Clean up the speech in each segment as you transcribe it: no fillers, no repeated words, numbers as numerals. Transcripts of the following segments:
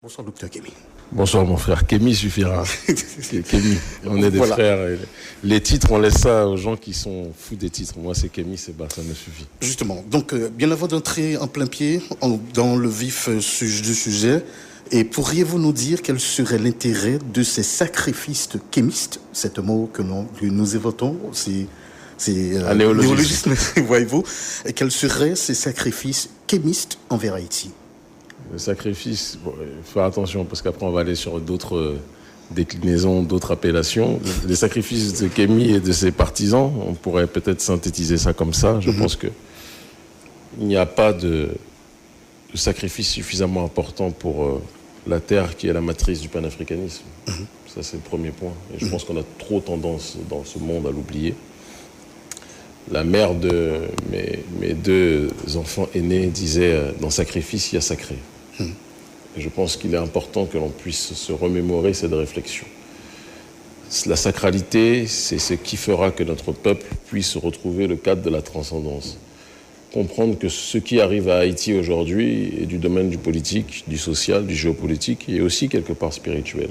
Bonsoir, docteur Kémy. Bonsoir, mon frère. Kémy suffira. Kémy, on est des frères. Les titres, on laisse ça aux gens qui sont fous des titres. Moi, c'est Kémy, c'est ça me suffit. Justement, donc, bien avant d'entrer en plein pied dans le vif du sujet, pourriez-vous nous dire quel serait l'intérêt de ces sacrifices kémistes, c'est un mot que nous évotons, c'est un néologisme, voyez-vous, et quels seraient ces sacrifices kémistes envers Haïti? Le sacrifice, il faut faire attention parce qu'après on va aller sur d'autres déclinaisons, d'autres appellations. Les sacrifices de Kémy et de ses partisans, on pourrait peut-être synthétiser ça comme ça. Je pense qu'il n'y a pas de sacrifice suffisamment important pour la terre qui est la matrice du panafricanisme. Ça, c'est le premier point. Et je pense qu'on a trop tendance dans ce monde à l'oublier. La mère de mes deux enfants aînés disait « Dans sacrifice, il y a sacré ». Et je pense qu'il est important que l'on puisse se remémorer cette réflexion. La sacralité, c'est ce qui fera que notre peuple puisse retrouver le cadre de la transcendance. Comprendre que ce qui arrive à Haïti aujourd'hui est du domaine du politique, du social, du géopolitique et aussi quelque part spirituel.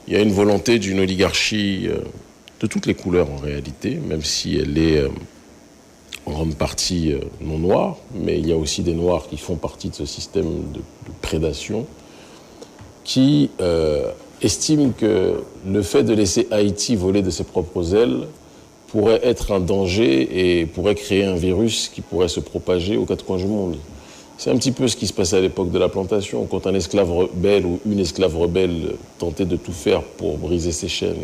Il y a une volonté d'une oligarchie de toutes les couleurs en réalité, même si elle est en grande partie non noire, mais il y a aussi des noirs qui font partie de ce système de prédation, qui estiment que le fait de laisser Haïti voler de ses propres ailes pourrait être un danger et pourrait créer un virus qui pourrait se propager aux quatre coins du monde. C'est un petit peu ce qui se passait à l'époque de la plantation, quand un esclave rebelle ou une esclave rebelle tentait de tout faire pour briser ses chaînes,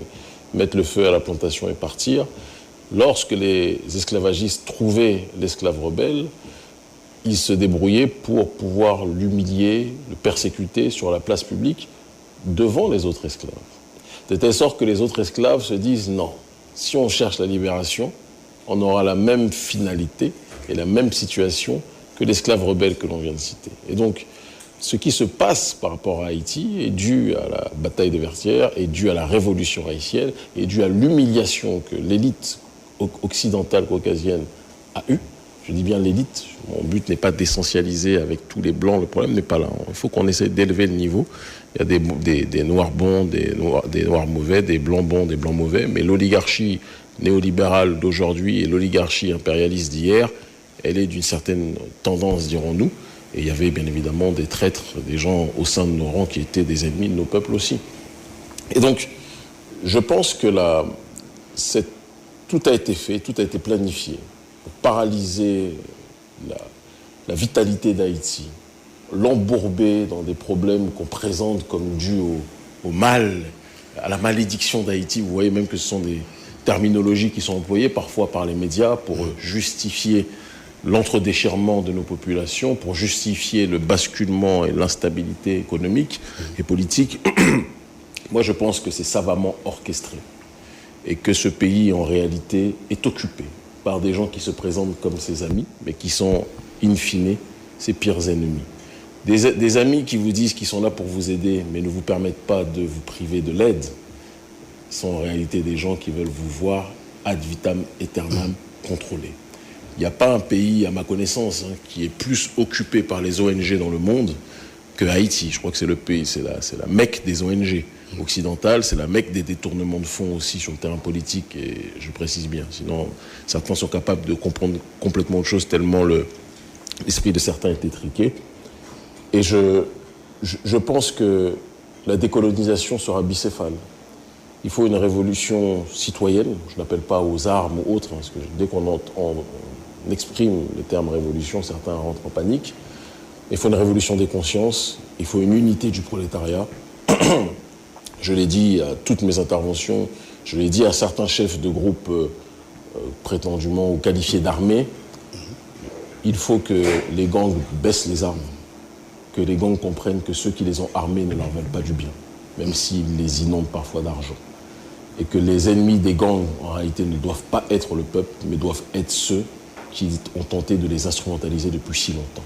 mettre le feu à la plantation et partir. Lorsque les esclavagistes trouvaient l'esclave rebelle, ils se débrouillaient pour pouvoir l'humilier, le persécuter sur la place publique devant les autres esclaves. De telle sorte que les autres esclaves se disent non, si on cherche la libération, on aura la même finalité et la même situation que l'esclave rebelle que l'on vient de citer. Et donc, ce qui se passe par rapport à Haïti est dû à la bataille des Vertières, est dû à la révolution haïtienne, est dû à l'humiliation que l'élite occidentale caucasienne a eue. Je dis bien l'élite. Mon but n'est pas d'essentialiser avec tous les blancs. Le problème n'est pas là. Il faut qu'on essaie d'élever le niveau. Il y a des noirs bons, des noirs mauvais, des blancs bons, des blancs mauvais. Mais l'oligarchie néolibérale d'aujourd'hui et l'oligarchie impérialiste d'hier, elle est d'une certaine tendance, dirons-nous. Et il y avait bien évidemment des traîtres, des gens au sein de nos rangs qui étaient des ennemis de nos peuples aussi. Et donc, je pense que tout a été fait, tout a été planifié pour paralyser la vitalité d'Haïti, l'embourber dans des problèmes qu'on présente comme dus au mal, à la malédiction d'Haïti. Vous voyez même que ce sont des terminologies qui sont employées parfois par les médias pour justifier l'entredéchirement de nos populations, pour justifier le basculement et l'instabilité économique et politique. Moi, je pense que c'est savamment orchestré et que ce pays, en réalité, est occupé par des gens qui se présentent comme ses amis, mais qui sont, in fine, ses pires ennemis. Des amis qui vous disent qu'ils sont là pour vous aider, mais ne vous permettent pas de vous priver de l'aide, sont en réalité des gens qui veulent vous voir ad vitam aeternam contrôlés. Il n'y a pas un pays, à ma connaissance, qui est plus occupé par les ONG dans le monde que Haïti. Je crois que c'est le pays, c'est la Mecque des ONG occidentales, c'est la Mecque des détournements de fonds aussi sur le terrain politique, et je précise bien. Sinon, certains sont capables de comprendre complètement autre chose tellement l'esprit de certains est étriqué. Et je pense que la décolonisation sera bicéphale. Il faut une révolution citoyenne, je n'appelle pas aux armes ou autres, parce que dès qu'on exprime le terme révolution, certains rentrent en panique. Il faut une révolution des consciences, il faut une unité du prolétariat. Je l'ai dit à toutes mes interventions, je l'ai dit à certains chefs de groupe prétendument ou qualifiés d'armée, il faut que les gangs baissent les armes, que les gangs comprennent que ceux qui les ont armés ne leur veulent pas du bien, même s'ils les inondent parfois d'argent. Et que les ennemis des gangs, en réalité, ne doivent pas être le peuple, mais doivent être ceux qui ont tenté de les instrumentaliser depuis si longtemps.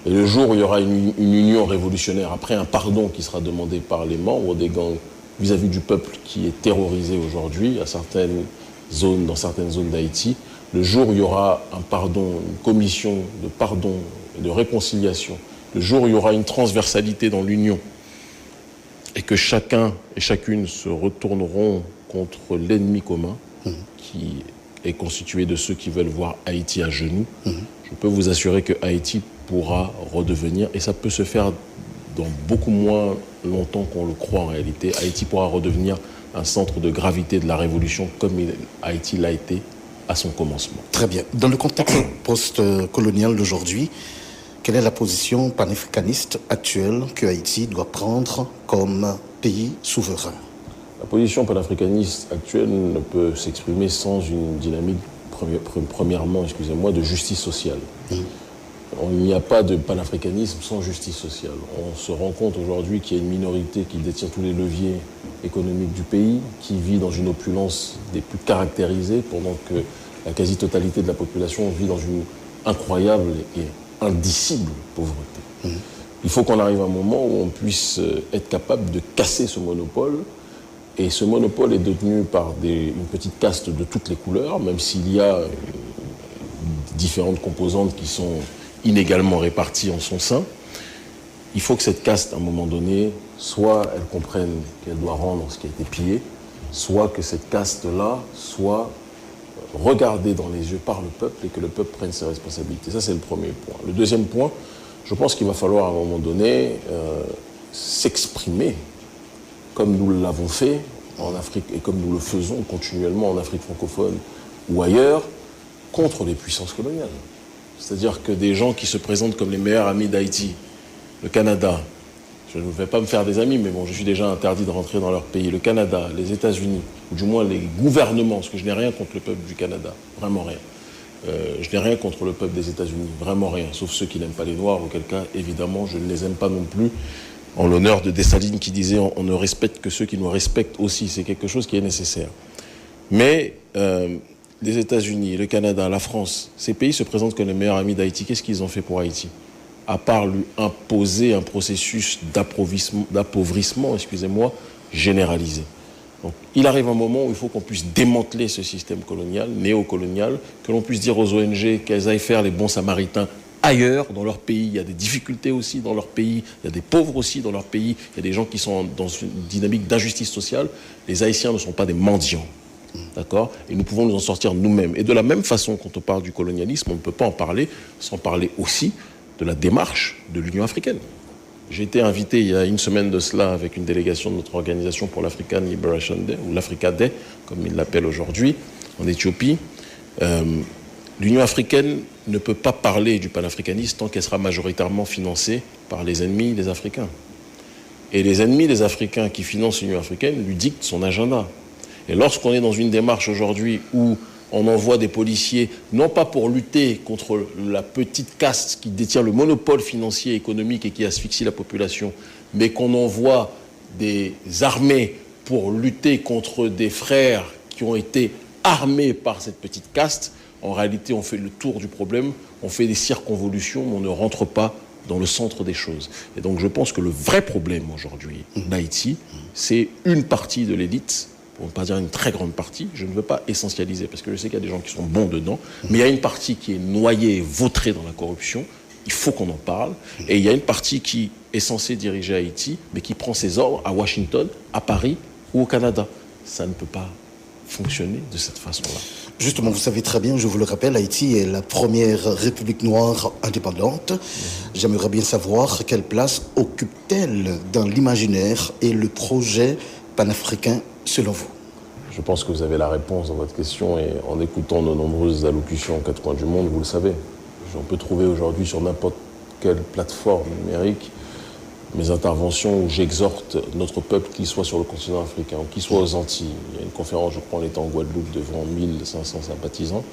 Et le jour où il y aura une union révolutionnaire, après un pardon qui sera demandé par les membres des gangs vis-à-vis du peuple qui est terrorisé aujourd'hui dans certaines zones d'Haïti, le jour où il y aura un pardon, une commission de pardon et de réconciliation, le jour où il y aura une transversalité dans l'union, et que chacun et chacune se retourneront contre l'ennemi commun qui est constitué de ceux qui veulent voir Haïti à genoux, je peux vous assurer que Haïti pourra redevenir, et ça peut se faire dans beaucoup moins longtemps qu'on le croit en réalité, Haïti pourra redevenir un centre de gravité de la révolution comme Haïti l'a été à son commencement. Très bien. Dans le contexte post-colonial d'aujourd'hui, quelle est la position panafricaniste actuelle que Haïti doit prendre comme pays souverain? La position panafricaniste actuelle ne peut s'exprimer sans une dynamique, premièrement, de justice sociale. Il n'y a pas de panafricanisme sans justice sociale. On se rend compte aujourd'hui qu'il y a une minorité qui détient tous les leviers économiques du pays, qui vit dans une opulence des plus caractérisées, pendant que la quasi-totalité de la population vit dans une incroyable et indicible pauvreté. Il faut qu'on arrive à un moment où on puisse être capable de casser ce monopole. Et ce monopole est détenu par une petite caste de toutes les couleurs, même s'il y a différentes composantes qui sont inégalement réparties en son sein. Il faut que cette caste, à un moment donné, soit elle comprenne qu'elle doit rendre ce qui a été pillé, soit que cette caste-là soit regardée dans les yeux par le peuple et que le peuple prenne ses responsabilités. Ça, c'est le premier point. Le deuxième point, je pense qu'il va falloir à un moment donné s'exprimer comme nous l'avons fait en Afrique et comme nous le faisons continuellement en Afrique francophone ou ailleurs, contre les puissances coloniales. C'est-à-dire que des gens qui se présentent comme les meilleurs amis d'Haïti, le Canada, je ne vais pas me faire des amis, mais bon, je suis déjà interdit de rentrer dans leur pays, le Canada, les États-Unis, ou du moins les gouvernements, parce que je n'ai rien contre le peuple du Canada, vraiment rien. Je n'ai rien contre le peuple des États-Unis, vraiment rien, sauf ceux qui n'aiment pas les Noirs, auquel cas, évidemment, je ne les aime pas non plus. En l'honneur de Dessalines qui disait on ne respecte que ceux qui nous respectent aussi. C'est quelque chose qui est nécessaire. Mais les États-Unis, le Canada, la France, ces pays se présentent comme les meilleurs amis d'Haïti. Qu'est-ce qu'ils ont fait pour Haïti? À part lui imposer un processus d'appauvrissement, généralisé. Donc, il arrive un moment où il faut qu'on puisse démanteler ce système colonial, néocolonial, que l'on puisse dire aux ONG qu'elles aillent faire les bons samaritains ailleurs, dans leur pays. Il y a des difficultés aussi dans leur pays, il y a des pauvres aussi dans leur pays, il y a des gens qui sont dans une dynamique d'injustice sociale. Les Haïtiens ne sont pas des mendiants, d'accord? Et nous pouvons nous en sortir nous-mêmes. Et de la même façon, quand on parle du colonialisme, on ne peut pas en parler sans parler aussi de la démarche de l'Union africaine. J'ai été invité il y a une semaine de cela avec une délégation de notre organisation pour l'African Liberation Day, ou l'Africa Day, comme ils l'appellent aujourd'hui, en Éthiopie. L'Union africaine ne peut pas parler du panafricanisme tant qu'elle sera majoritairement financée par les ennemis des Africains. Et les ennemis des Africains qui financent l'Union africaine lui dictent son agenda. Et lorsqu'on est dans une démarche aujourd'hui où on envoie des policiers, non pas pour lutter contre la petite caste qui détient le monopole financier et économique et qui asphyxie la population, mais qu'on envoie des armées pour lutter contre des frères qui ont été armés par cette petite caste, en réalité, on fait le tour du problème, on fait des circonvolutions, mais on ne rentre pas dans le centre des choses. Et donc, je pense que le vrai problème aujourd'hui d'Haïti, c'est une partie de l'élite, pour ne pas dire une très grande partie, je ne veux pas essentialiser, parce que je sais qu'il y a des gens qui sont bons dedans, mais il y a une partie qui est noyée et vautrée dans la corruption, il faut qu'on en parle, et il y a une partie qui est censée diriger Haïti, mais qui prend ses ordres à Washington, à Paris ou au Canada. Ça ne peut pas fonctionner de cette façon-là. Justement, vous savez très bien, je vous le rappelle, Haïti est la première république noire indépendante. J'aimerais bien savoir quelle place occupe-t-elle dans l'imaginaire et le projet panafricain selon vous? Je pense que vous avez la réponse dans votre question et en écoutant nos nombreuses allocutions aux quatre coins du monde, vous le savez. On peut trouver aujourd'hui sur n'importe quelle plateforme numérique mes interventions où j'exhorte notre peuple, qu'il soit sur le continent africain ou qu'il soit aux Antilles. Il y a une conférence, je crois, on était en Guadeloupe devant 1500 sympathisants.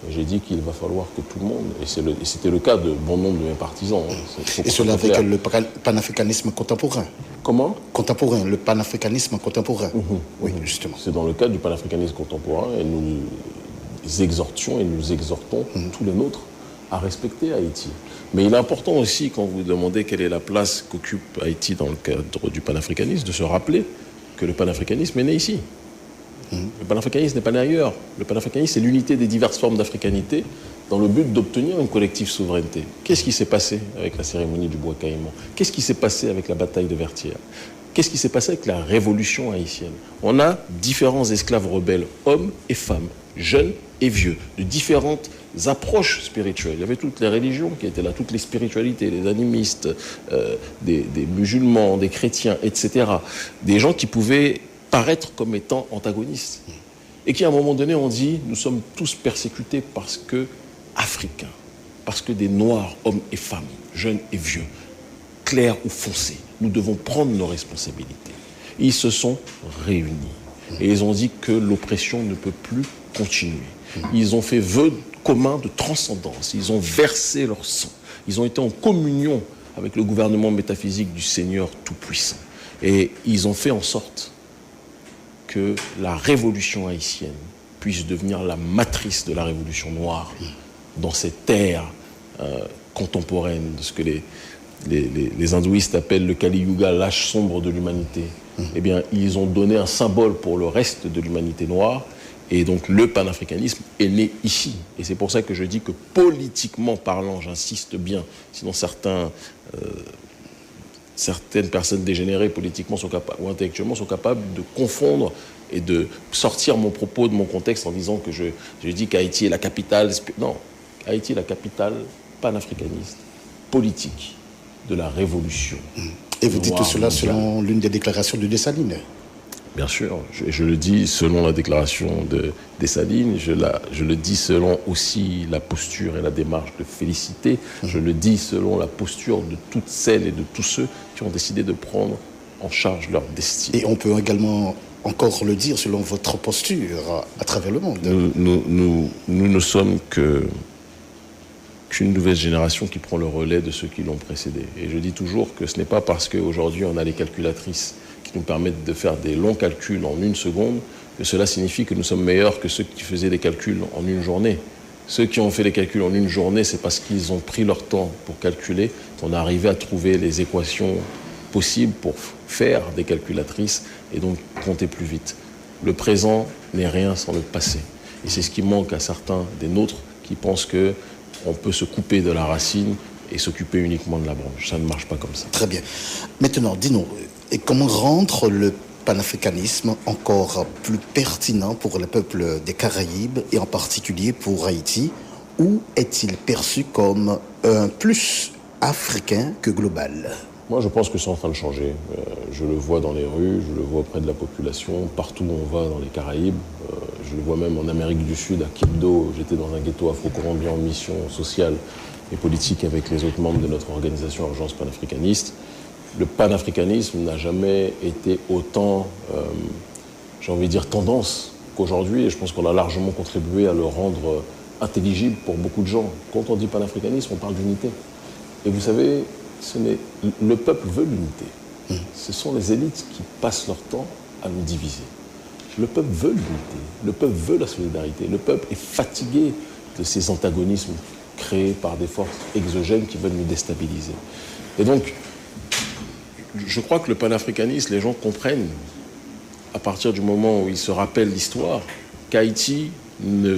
Et j'ai dit qu'il va falloir que tout le monde, et c'était le cas de bon nombre de mes partisans. Et cela avec le panafricanisme contemporain. Comment? Contemporain, le panafricanisme contemporain. Oui, justement. C'est dans le cadre du panafricanisme contemporain et nous exhortions et nous exhortons tous les nôtres à respecter Haïti. Mais il est important aussi, quand vous demandez quelle est la place qu'occupe Haïti dans le cadre du panafricanisme, de se rappeler que le panafricanisme est né ici. Le panafricanisme n'est pas né ailleurs. Le panafricanisme, c'est l'unité des diverses formes d'africanité dans le but d'obtenir une collective souveraineté. Qu'est-ce qui s'est passé avec la cérémonie du bois caïman? Qu'est-ce qui s'est passé avec la bataille de Vertières? qu'est-ce qui s'est passé avec la révolution haïtienne? On a différents esclaves rebelles, hommes et femmes, jeunes et vieux, de différentes approches spirituelles. Il y avait toutes les religions qui étaient là, toutes les spiritualités, les animistes, des musulmans, des chrétiens, etc. Des gens qui pouvaient paraître comme étant antagonistes. Et qui, à un moment donné, ont dit, nous sommes tous persécutés parce que africains, parce que des noirs, hommes et femmes, jeunes et vieux, clairs ou foncés, nous devons prendre nos responsabilités. Ils se sont réunis. Et ils ont dit que l'oppression ne peut plus continuer. Ils ont fait vœu commun de transcendance. Ils ont versé leur sang. Ils ont été en communion avec le gouvernement métaphysique du Seigneur Tout-Puissant. Et ils ont fait en sorte que la révolution haïtienne puisse devenir la matrice de la révolution noire dans cette ère contemporaine de ce que les hindouistes appellent le Kali Yuga, l'âge sombre de l'humanité. Eh bien, ils ont donné un symbole pour le reste de l'humanité noire. Et donc, le panafricanisme est né ici. Et c'est pour ça que je dis que politiquement parlant, j'insiste bien, sinon certaines personnes dégénérées politiquement sont capables, ou intellectuellement sont capables de confondre et de sortir mon propos de mon contexte en disant que je dis qu'Haïti est la capitale. Non, Haïti est la capitale panafricaniste, politique de la révolution. Et vous dites tout cela selon l'une des déclarations de Dessalines? Bien sûr, je le dis selon la déclaration de Dessalines, je le dis selon aussi la posture et la démarche de Félicité, je le dis selon la posture de toutes celles et de tous ceux qui ont décidé de prendre en charge leur destinée. Et on peut également encore le dire selon votre posture à travers le monde. Nous ne sommes qu'une nouvelle génération qui prend le relais de ceux qui l'ont précédé. Et je dis toujours que ce n'est pas parce qu'aujourd'hui on a les calculatrices qui nous permettent de faire des longs calculs en une seconde, que cela signifie que nous sommes meilleurs que ceux qui faisaient des calculs en une journée. Ceux qui ont fait les calculs en une journée, c'est parce qu'ils ont pris leur temps pour calculer, qu'on est arrivé à trouver les équations possibles pour faire des calculatrices et donc compter plus vite. Le présent n'est rien sans le passé. Et c'est ce qui manque à certains des nôtres qui pensent qu'on peut se couper de la racine et s'occuper uniquement de la branche. Ça ne marche pas comme ça. Très bien. Maintenant, dis-nous, et comment rendre le panafricanisme encore plus pertinent pour le peuple des Caraïbes et en particulier pour Haïti? Où est-il perçu comme plus africain que global? Moi, je pense que c'est en train de changer. Je le vois dans les rues, je le vois auprès de la population, partout où on va dans les Caraïbes. Je le vois même en Amérique du Sud, à Quibdó. J'étais dans un ghetto afro-colombien en mission sociale et politique avec les autres membres de notre organisation Urgence panafricaniste. Le panafricanisme n'a jamais été autant, j'ai envie de dire, tendance qu'aujourd'hui. Et je pense qu'on a largement contribué à le rendre intelligible pour beaucoup de gens. Quand on dit panafricanisme, on parle d'unité. Et vous savez, le peuple veut l'unité. Ce sont les élites qui passent leur temps à nous diviser. Le peuple veut l'unité. Le peuple veut la solidarité. Le peuple est fatigué de ces antagonismes créés par des forces exogènes qui veulent nous déstabiliser. Et donc, je crois que le panafricanisme, les gens comprennent, à partir du moment où ils se rappellent l'histoire, qu'Haïti ne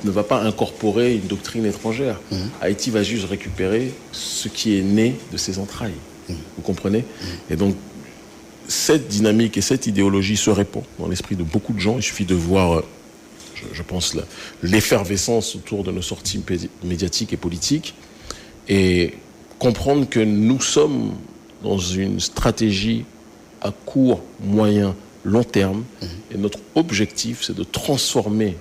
va pas incorporer une doctrine étrangère. Haïti va juste récupérer ce qui est né de ses entrailles. Vous comprenez? Et donc, cette dynamique et cette idéologie se répand dans l'esprit de beaucoup de gens. Il suffit de voir, je pense, l'effervescence autour de nos sorties médiatiques et politiques et comprendre que nous sommes dans une stratégie à court, moyen, long terme. Et notre objectif, c'est de transformer,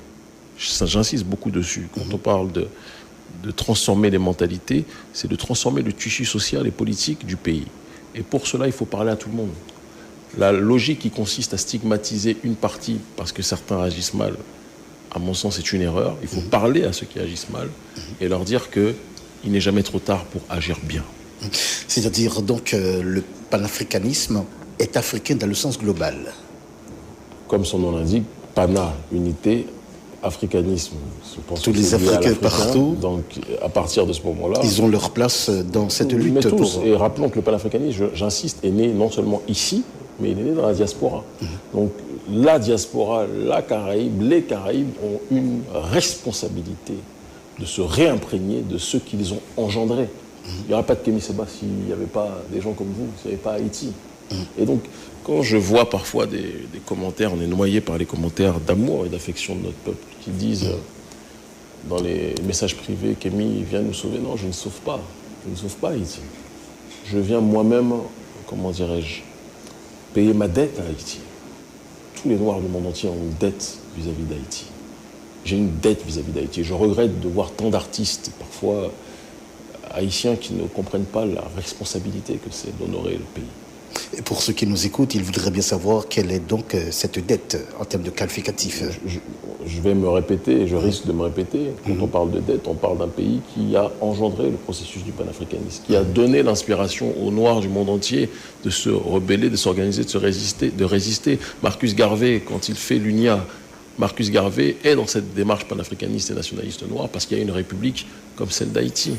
j'insiste beaucoup dessus, quand on parle de transformer les mentalités, c'est de transformer le tissu social et politique du pays. Et pour cela, il faut parler à tout le monde. La logique qui consiste à stigmatiser une partie parce que certains agissent mal, à mon sens, c'est une erreur. Il faut parler à ceux qui agissent mal et leur dire qu'il n'est jamais trop tard pour agir bien. C'est-à-dire donc le panafricanisme est africain dans le sens global. Comme son nom l'indique, pana, unité, africanisme. Je pense tous les Africains partout. Donc à partir de ce moment-là, ils ont leur place dans cette lutte. Mais tous. Et rappelons que le panafricanisme, j'insiste, est né non seulement ici, mais il est né dans la diaspora. Donc la diaspora, la Caraïbe, les Caraïbes ont une responsabilité de se réimprégner de ceux qu'ils ont engendrés. Il n'y aurait pas de Kémy Séba s'il n'y avait pas des gens comme vous, s'il n'y avait pas Haïti. Et donc, quand je vois parfois des commentaires, on est noyé par les commentaires d'amour et d'affection de notre peuple, qui disent dans les messages privés qu'Kémy vient nous sauver. Non, je ne sauve pas. Je ne sauve pas Haïti. Je viens moi-même, comment dirais-je, payer ma dette à Haïti. Tous les Noirs du monde entier ont une dette vis-à-vis d'Haïti. J'ai une dette vis-à-vis d'Haïti. Je regrette de voir tant d'artistes, parfois haïtiens, qui ne comprennent pas la responsabilité que c'est d'honorer le pays. Et pour ceux qui nous écoutent, ils voudraient bien savoir quelle est donc cette dette en termes de qualificatif. Je vais me répéter, et je risque de me répéter. Quand on parle de dette, on parle d'un pays qui a engendré le processus du panafricanisme, qui a donné l'inspiration aux Noirs du monde entier de se rebeller, de s'organiser, de résister. Marcus Garvey, quand il fait l'UNIA, Marcus Garvey est dans cette démarche panafricaniste et nationaliste noire parce qu'il y a une république comme celle d'Haïti.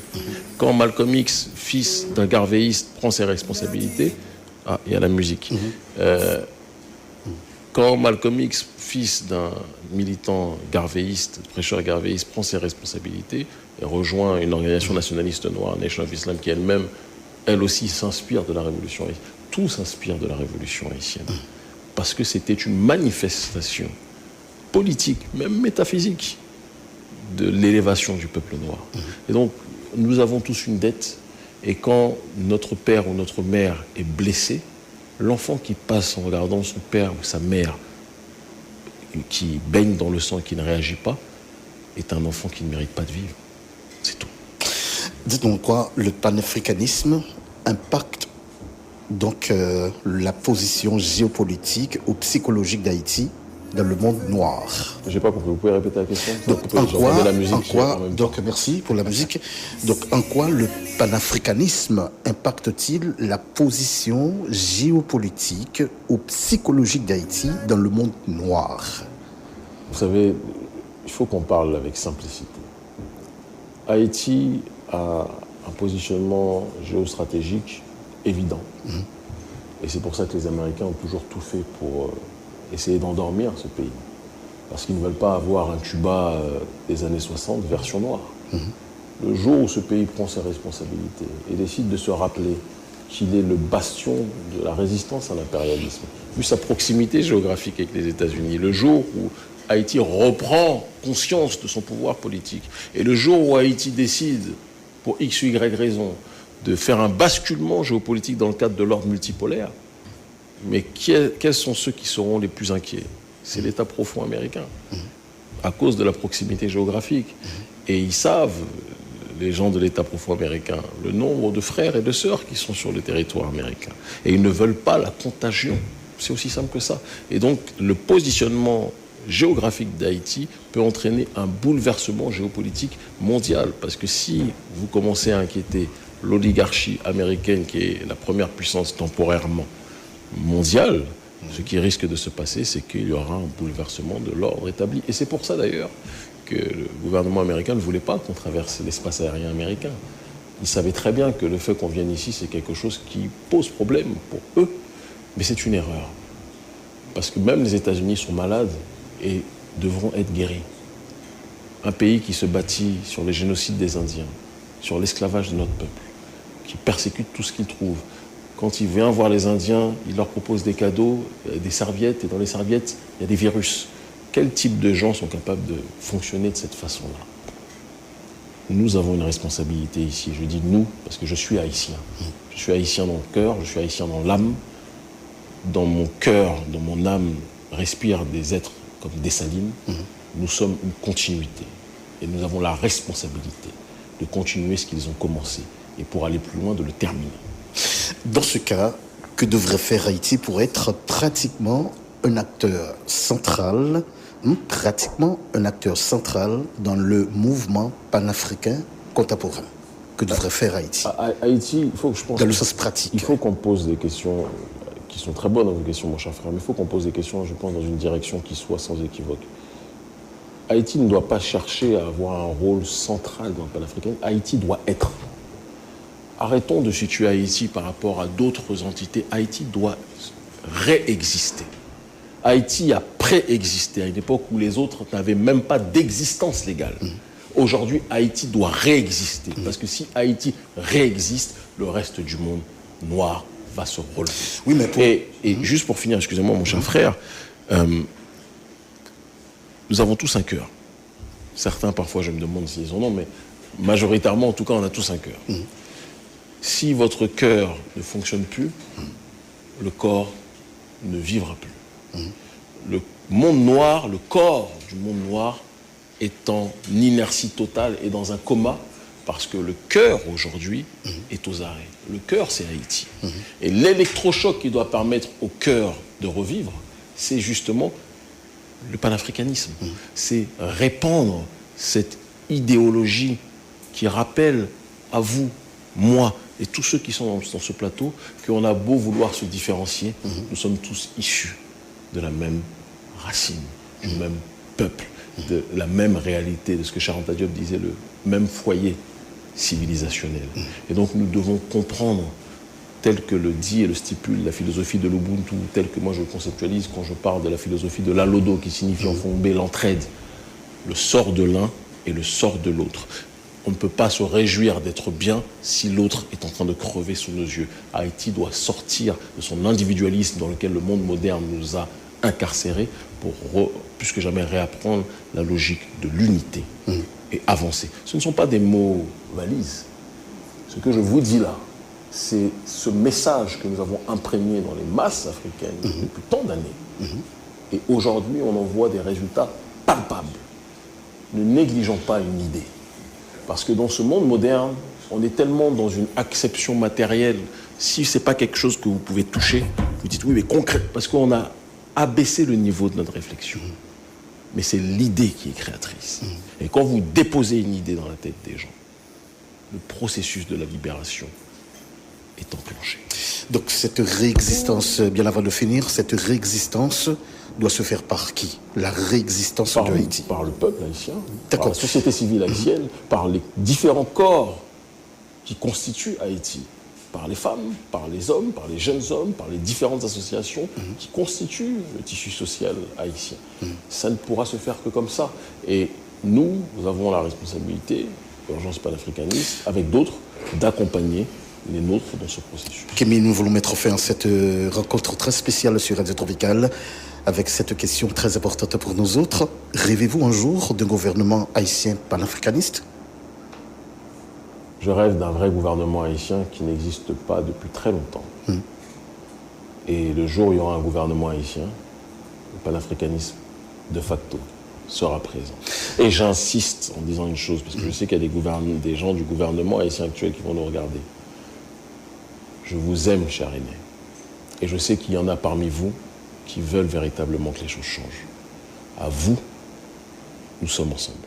Quand Malcolm X, fils d'un garvéiste, prend ses responsabilités, il y a la musique. Quand Malcolm X, fils d'un militant garvéiste, prêcheur garvéiste, prend ses responsabilités et rejoint une organisation nationaliste noire, Nation of Islam, qui elle-même, elle aussi s'inspire de la révolution haïtienne. Tout s'inspire de la révolution haïtienne. Parce que c'était une manifestation politique, même métaphysique, de l'élévation du peuple noir. Et donc, nous avons tous une dette. Et quand notre père ou notre mère est blessé, l'enfant qui passe en regardant son père ou sa mère qui baigne dans le sang et qui ne réagit pas est un enfant qui ne mérite pas de vivre. C'est tout. Dites-nous quoi, le panafricanisme impacte donc la position géopolitique ou psychologique d'Haïti dans le monde noir. J'ai pas compris, vous pouvez répéter la question? Donc, merci pour la musique. Donc, en quoi le panafricanisme impacte-t-il la position géopolitique ou psychologique d'Haïti dans le monde noir? Vous savez, il faut qu'on parle avec simplicité. Haïti a un positionnement géostratégique évident. Et c'est pour ça que les Américains ont toujours tout fait pour essayer d'endormir ce pays. Parce qu'ils ne veulent pas avoir un Cuba des années 60, version noire. Le jour où ce pays prend ses responsabilités et décide de se rappeler qu'il est le bastion de la résistance à l'impérialisme, vu sa proximité géographique avec les États-Unis, le jour où Haïti reprend conscience de son pouvoir politique, et le jour où Haïti décide, pour X ou Y raison, de faire un basculement géopolitique dans le cadre de l'ordre multipolaire, mais quels sont ceux qui seront les plus inquiets? C'est l'État profond américain, à cause de la proximité géographique. Et ils savent, les gens de l'État profond américain, le nombre de frères et de sœurs qui sont sur le territoire américain. Et ils ne veulent pas la contagion. C'est aussi simple que ça. Et donc, le positionnement géographique d'Haïti peut entraîner un bouleversement géopolitique mondial. Parce que si vous commencez à inquiéter l'oligarchie américaine, qui est la première puissance temporairement mondiale, ce qui risque de se passer, c'est qu'il y aura un bouleversement de l'ordre établi. Et c'est pour ça d'ailleurs que le gouvernement américain ne voulait pas qu'on traverse l'espace aérien américain. Ils savaient très bien que le fait qu'on vienne ici, c'est quelque chose qui pose problème pour eux. Mais c'est une erreur. Parce que même les États-Unis sont malades et devront être guéris. Un pays qui se bâtit sur les génocides des Indiens, sur l'esclavage de notre peuple, qui persécute tout ce qu'il trouve. Quand il vient voir les Indiens, il leur propose des cadeaux, des serviettes, et dans les serviettes, il y a des virus. Quel type de gens sont capables de fonctionner de cette façon-là? Nous avons une responsabilité ici. Je dis nous, parce que je suis haïtien. Je suis haïtien dans le cœur, je suis haïtien dans l'âme. Dans mon cœur, dans mon âme, respirent des êtres comme Dessalines. Nous sommes une continuité. Et nous avons la responsabilité de continuer ce qu'ils ont commencé. Et pour aller plus loin, de le terminer. Dans ce cas, que devrait faire Haïti pour être pratiquement un acteur central, dans le mouvement panafricain contemporain? Que devrait faire Haïti? Haïti, il faut que je pense... Dans le sens pratique. Il faut qu'on pose des questions qui sont très bonnes dans vos questions, mon cher frère, mais il faut qu'on pose des questions, je pense, dans une direction qui soit sans équivoque. Haïti ne doit pas chercher à avoir un rôle central dans le panafricain. Haïti doit être. Arrêtons de situer Haïti par rapport à d'autres entités. Haïti doit réexister. Haïti a préexisté à une époque où les autres n'avaient même pas d'existence légale. Aujourd'hui, Haïti doit réexister. Parce que si Haïti réexiste, le reste du monde noir va se relever. Oui, mais et juste pour finir, excusez-moi mon cher frère, nous avons tous un cœur. Certains, parfois, je me demande s'ils en ont, mais majoritairement, en tout cas, on a tous un cœur. Si votre cœur ne fonctionne plus, le corps ne vivra plus. Le monde noir, le corps du monde noir est en inertie totale et dans un coma parce que le cœur aujourd'hui est aux arrêts. Le cœur, c'est Haïti. Et l'électrochoc qui doit permettre au cœur de revivre, c'est justement le panafricanisme. C'est répandre cette idéologie qui rappelle à vous, moi et tous ceux qui sont dans ce plateau qu'on a beau vouloir se différencier, nous sommes tous issus de la même racine, du même peuple, de la même réalité, de ce que Charanta Diop disait, le même foyer civilisationnel. Et donc nous devons comprendre, tel que le dit et le stipule la philosophie de l'Ubuntu, tel que moi je le conceptualise quand je parle de la philosophie de l'Alodo, qui signifie en fondé l'entraide, le sort de l'un et le sort de l'autre. On ne peut pas se réjouir d'être bien si l'autre est en train de crever sous nos yeux. Haïti doit sortir de son individualisme dans lequel le monde moderne nous a incarcérés pour plus que jamais réapprendre la logique de l'unité et avancer. Ce ne sont pas des mots valises. Ce que je vous dis là, c'est ce message que nous avons imprégné dans les masses africaines depuis tant d'années. Et aujourd'hui, on en voit des résultats palpables. Ne négligeons pas une idée. Parce que dans ce monde moderne, on est tellement dans une acception matérielle. Si ce n'est pas quelque chose que vous pouvez toucher, vous dites oui, mais concret. Parce qu'on a abaissé le niveau de notre réflexion. Mais c'est l'idée qui est créatrice. Et quand vous déposez une idée dans la tête des gens, le processus de la libération est enclenché. Donc cette réexistence, bien avant de finir, cette réexistence doit se faire par qui? La réexistence de Haïti? Par le peuple haïtien, par la société civile haïtienne, par les différents corps qui constituent Haïti, par les femmes, par les hommes, par les jeunes hommes, par les différentes associations qui constituent le tissu social haïtien. Ça ne pourra se faire que comme ça. Et nous avons la responsabilité, l'urgence panafricaniste, avec d'autres, d'accompagner les nôtres dans ce processus. Kémy, nous voulons mettre fin à cette rencontre très spéciale sur Radio Tropicale avec cette question très importante pour nous autres. Rêvez-vous un jour d'un gouvernement haïtien panafricaniste? Je rêve d'un vrai gouvernement haïtien qui n'existe pas depuis très longtemps. Et le jour où il y aura un gouvernement haïtien, le panafricanisme, de facto, sera présent. Et j'insiste en disant une chose, parce que je sais qu'il y a des gens du gouvernement haïtien actuel qui vont nous regarder. Je vous aime, cher aîné. Et je sais qu'il y en a parmi vous qui veulent véritablement que les choses changent. À vous, nous sommes ensemble.